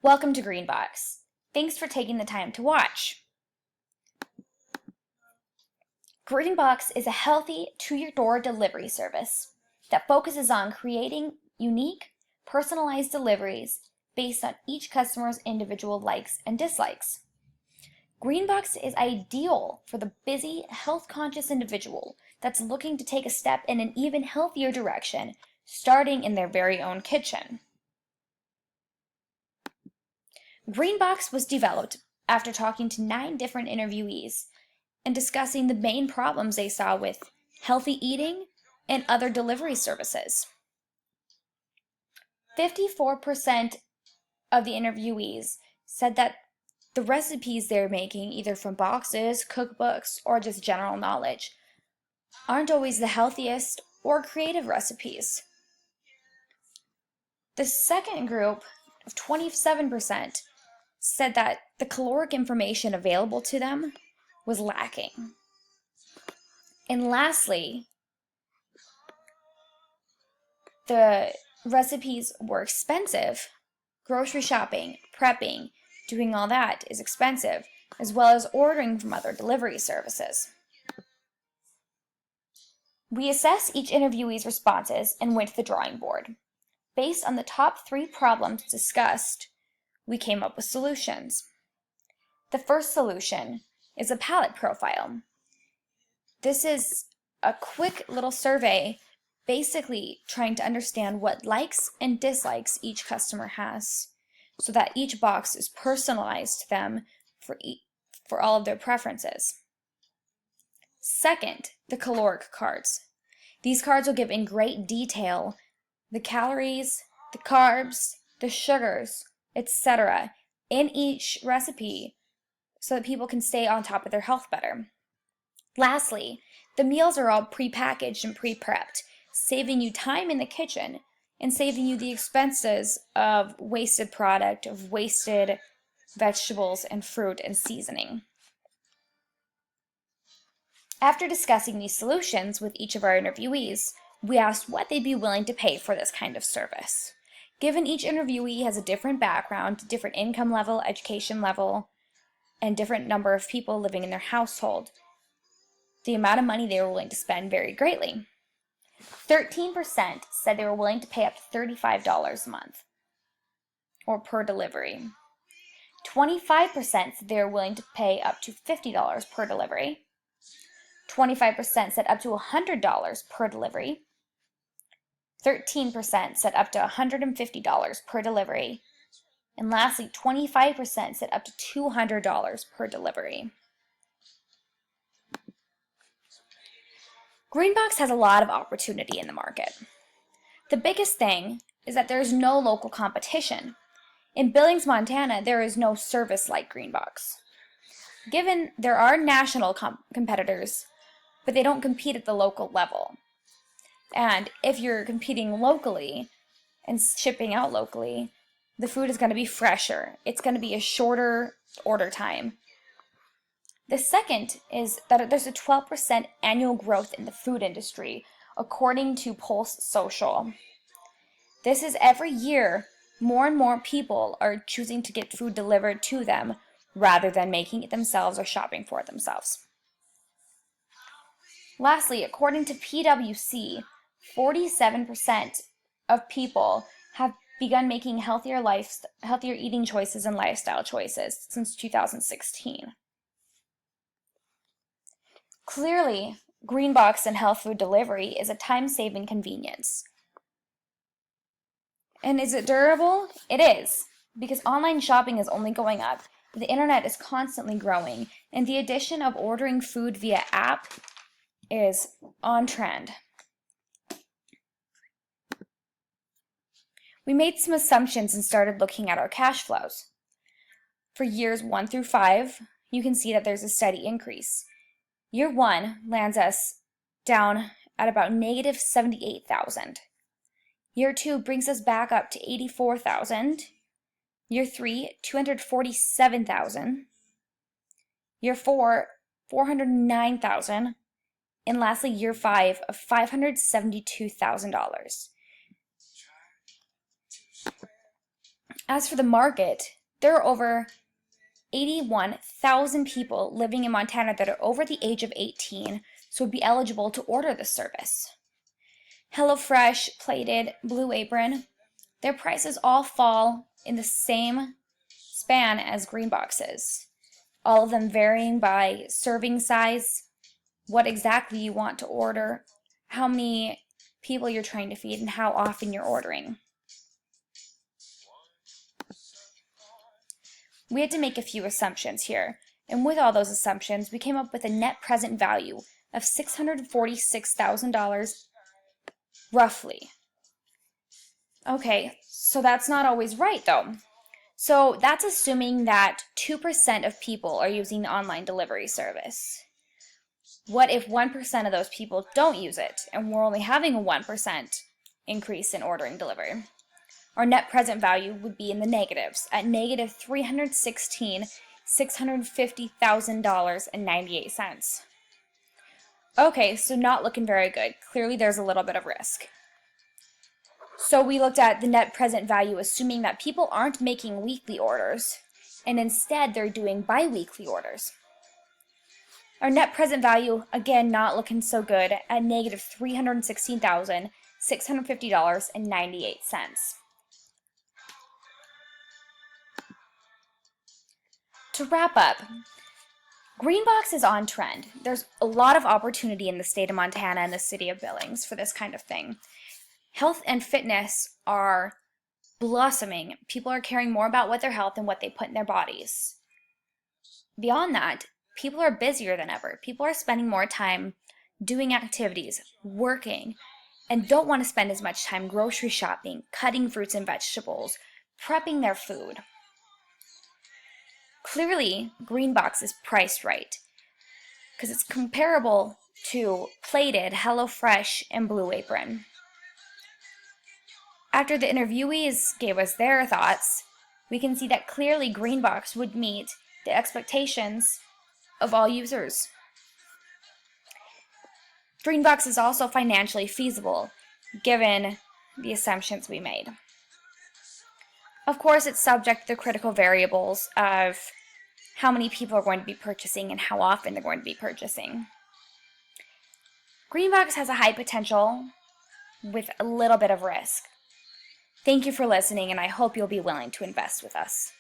Welcome to Greenbox. Thanks for taking the time to watch. Greenbox is a healthy, to-your-door delivery service that focuses on creating unique, personalized deliveries based on each customer's individual likes and dislikes. Greenbox is ideal for the busy, health-conscious individual that's looking to take a step in an even healthier direction, starting in their very own kitchen. Greenbox was developed after talking to 9 different interviewees and discussing the main problems they saw with healthy eating and other delivery services. 54% of the interviewees said that the recipes they're making, either from boxes, cookbooks, or just general knowledge, aren't always the healthiest or creative recipes. The second group of 27% said that the caloric information available to them was lacking. And lastly, the recipes were expensive. Grocery shopping, prepping, doing all that is expensive, as well as ordering from other delivery services. We assessed each interviewee's responses and went to the drawing board. Based on the top 3 problems discussed, we came up with solutions. The first solution is a palate profile. This is a quick little survey basically trying to understand what likes and dislikes each customer has so that each box is personalized to them for all of their preferences. Second, the caloric cards. These cards will give in great detail the calories, the carbs, the sugars, etc. in each recipe so that people can stay on top of their health better. Lastly, the meals are all pre-packaged and pre-prepped, saving you time in the kitchen and saving you the expenses of wasted product, of wasted vegetables and fruit and seasoning. After discussing these solutions with each of our interviewees, we asked what they'd be willing to pay for this kind of service. Given each interviewee has a different background, different income level, education level, and different number of people living in their household, the amount of money they were willing to spend varied greatly. 13% said they were willing to pay up to $35 a month or per delivery. 25% said they were willing to pay up to $50 per delivery. 25% said up to $100 per delivery. 13% said up to $150 per delivery. And lastly, 25% said up to $200 per delivery. Greenbox has a lot of opportunity in the market. The biggest thing is that there is no local competition. In Billings, Montana, there is no service like Greenbox. Given there are national competitors, but they don't compete at the local level. And if you're competing locally and shipping out locally, the food is going to be fresher. It's going to be a shorter order time. The second is that there's a 12% annual growth in the food industry, according to Pulse Social. This is every year, more and more people are choosing to get food delivered to them rather than making it themselves or shopping for it themselves. Lastly, according to PwC, 47% of people have begun making healthier eating choices and lifestyle choices since 2016. Clearly, Greenbox and health food delivery is a time-saving convenience. And is it durable? It is, because online shopping is only going up, the internet is constantly growing, and the addition of ordering food via app is on trend. We made some assumptions and started looking at our cash flows. For years 1 through 5, you can see that there's a steady increase. Year 1 lands us down at about negative $78,000. Year 2 brings us back up to $84,000. Year 3, $247,000. Year 4, $409,000. And lastly, year 5 of $572,000. As for the market, there are over 81,000 people living in Montana that are over the age of 18, so would be eligible to order this service. HelloFresh, Plated, Blue Apron, their prices all fall in the same span as Green Boxes, all of them varying by serving size, what exactly you want to order, how many people you're trying to feed, and how often you're ordering. We had to make a few assumptions here, and with all those assumptions, we came up with a net present value of $646,000 roughly. Okay, so that's not always right though. So that's assuming that 2% of people are using the online delivery service. What if 1% of those people don't use it, and we're only having a 1% increase in ordering delivery? Our net present value would be in the negatives, at negative $316,650,000.98. Okay, so not looking very good. Clearly there's a little bit of risk. So we looked at the net present value assuming that people aren't making weekly orders, and instead they're doing bi-weekly orders. Our net present value, again, not looking so good, at negative $316,650.98. To wrap up, Greenbox is on trend. There's a lot of opportunity in the state of Montana and the city of Billings for this kind of thing. Health and fitness are blossoming. People are caring more about their health and what they put in their bodies. Beyond that, people are busier than ever. People are spending more time doing activities, working, and don't want to spend as much time grocery shopping, cutting fruits and vegetables, prepping their food. Clearly, Greenbox is priced right because it's comparable to Plated, HelloFresh, and Blue Apron. After the interviewees gave us their thoughts, we can see that clearly Greenbox would meet the expectations of all users. Greenbox is also financially feasible, given the assumptions we made. Of course, it's subject to the critical variables of how many people are going to be purchasing and how often they're going to be purchasing. Greenbox has a high potential with a little bit of risk. Thank you for listening, and I hope you'll be willing to invest with us.